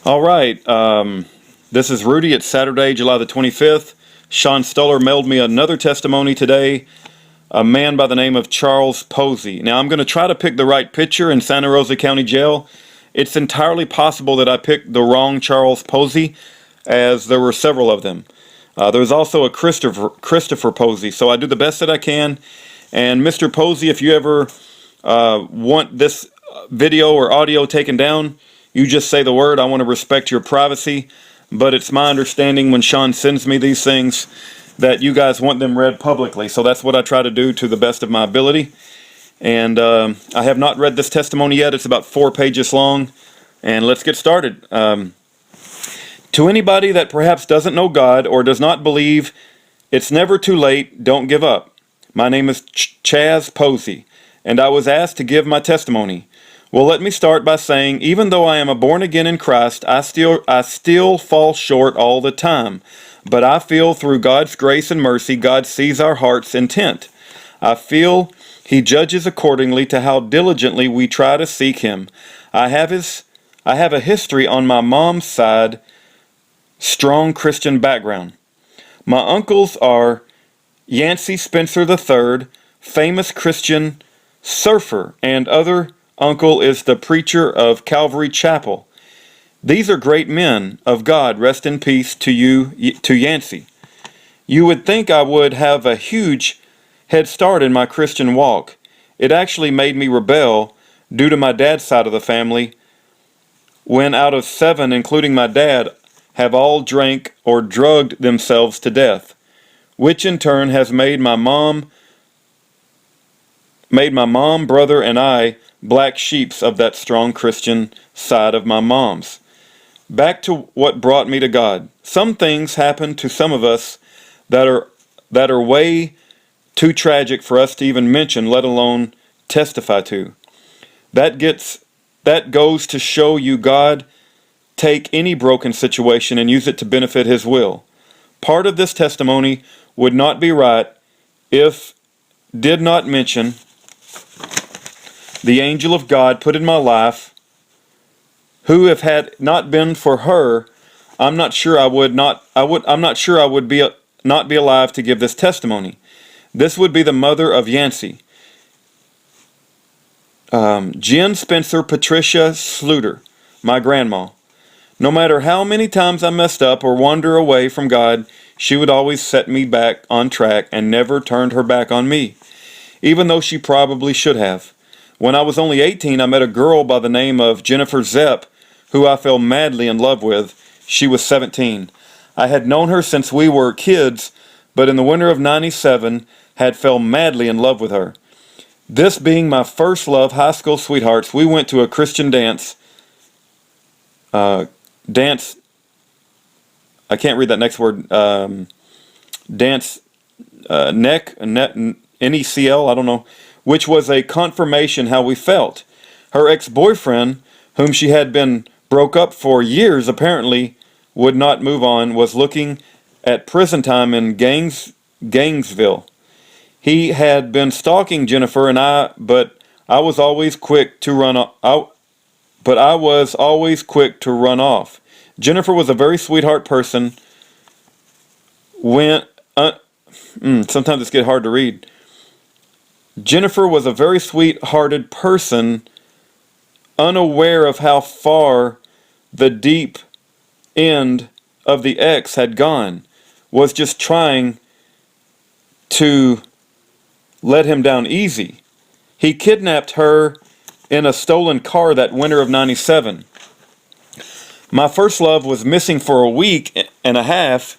All right, this is Rudy. It's Saturday, July the 25th. Sean Stoller mailed me another testimony today, a man by the name of Charles Posey. Now, I'm going to try to pick the right picture in Santa Rosa County Jail. It's entirely possible that I picked the wrong Charles Posey, as there were several of them. There's also a Christopher Posey, so I do the best that I can. And Mr. Posey, if you ever want this video or audio taken down, you just say the word. I want to respect your privacy, but it's my understanding when Sean sends me these things that you guys want them read publicly. So that's what I try to do to the best of my ability. And I have not read this testimony yet. It's about 4 pages long. And let's get started. To anybody that perhaps doesn't know God or does not believe it's never too late, don't give up. My name is Chaz Posey, and I was asked to give my testimony. Well, let me start by saying, even though I am a born again in Christ, I still fall short all the time. But I feel through God's grace and mercy, God sees our heart's intent. I feel He judges accordingly to how diligently we try to seek Him. I have a history on my mom's side, strong Christian background. My uncles are Yancey Spencer III, famous Christian surfer, and other uncle is the preacher of Calvary Chapel. These are great men of God. Rest in peace to you, to Yancey. You would think I would have a huge head start in my Christian walk. It actually made me rebel due to my dad's side of the family, when out of 7, including my dad, have all drank or drugged themselves to death, which in turn has made my mom, brother, and I black sheeps of that strong Christian side of my mom's. Back to what brought me to God. Some things happen to some of us that are way too tragic for us to even mention, let alone testify to. That goes to show you God take any broken situation and use it to benefit His will. Part of this testimony would not be right if did not mention the angel of God put in my life, who, if had not been for her, I'm not sure I would not be alive to give this testimony. This would be the mother of Yancey, Jen Spencer Patricia Sluter, my grandma. No matter how many times I messed up or wander away from God, she would always set me back on track and never turned her back on me, even though she probably should have. When I was only 18, I met a girl by the name of Jennifer Zepp, who I fell madly in love with. She was 17. I had known her since we were kids, but in the winter of '97, had fell madly in love with her. This being my first love, high school sweethearts, we went to a Christian dance. I can't read that next word. Dance, NECL, I don't know, which was a confirmation how we felt. Her ex-boyfriend, whom she had been broke up for years, apparently would not move on, was looking at prison time in Gainesville. He had been stalking Jennifer and I, but I was always quick to run off. Jennifer was a very sweetheart person. Sometimes it's get hard to read. Jennifer was a very sweet-hearted person, unaware of how far the deep end of the ex had gone, was just trying to let him down easy. He kidnapped her in a stolen car that winter of '97. My first love was missing for a week and a half,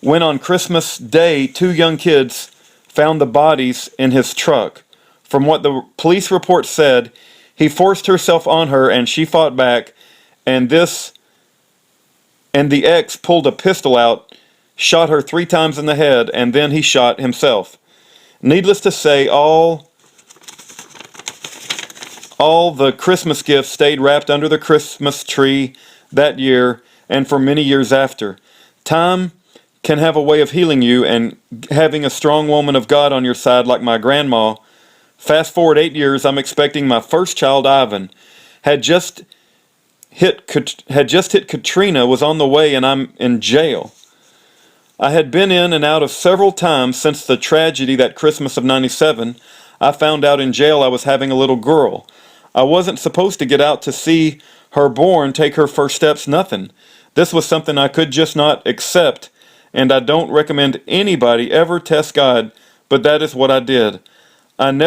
when on Christmas Day 2 young kids found the bodies in his truck. From what the police report said, he forced herself on her and she fought back, and the ex pulled a pistol out, shot her 3 times in the head, and then he shot himself. Needless to say, all the Christmas gifts stayed wrapped under the Christmas tree that year and for many years after. Time can have a way of healing you, and having a strong woman of God on your side like my grandma. Fast forward 8 years, I'm expecting my first child, Ivan. had just hit Katrina was on the way and I'm in jail. I had been in and out of several times since the tragedy that Christmas of '97. I found out in jail I was having a little girl. I wasn't supposed to get out to see her born, take her first steps, nothing. This was something I could just not accept, and I don't recommend anybody ever test God, but that is what I did. That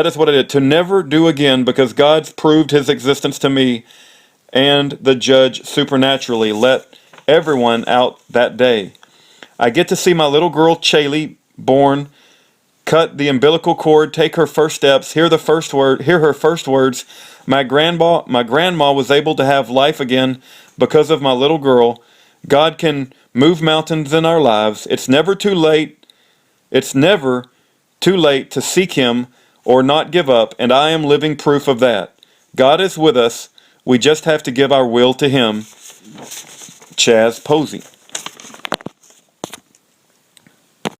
is what I did, to never do again, because God's proved his existence to me, and the judge supernaturally let everyone out that day. I get to see my little girl Chaley born, cut the umbilical cord, take her first steps, hear her first words. My grandma was able to have life again because of my little girl. God can move mountains in our lives. It's never too late. It's never too late to seek him or not give up, and I am living proof of that. God is with us. We just have to give our will to him. Chaz Posey.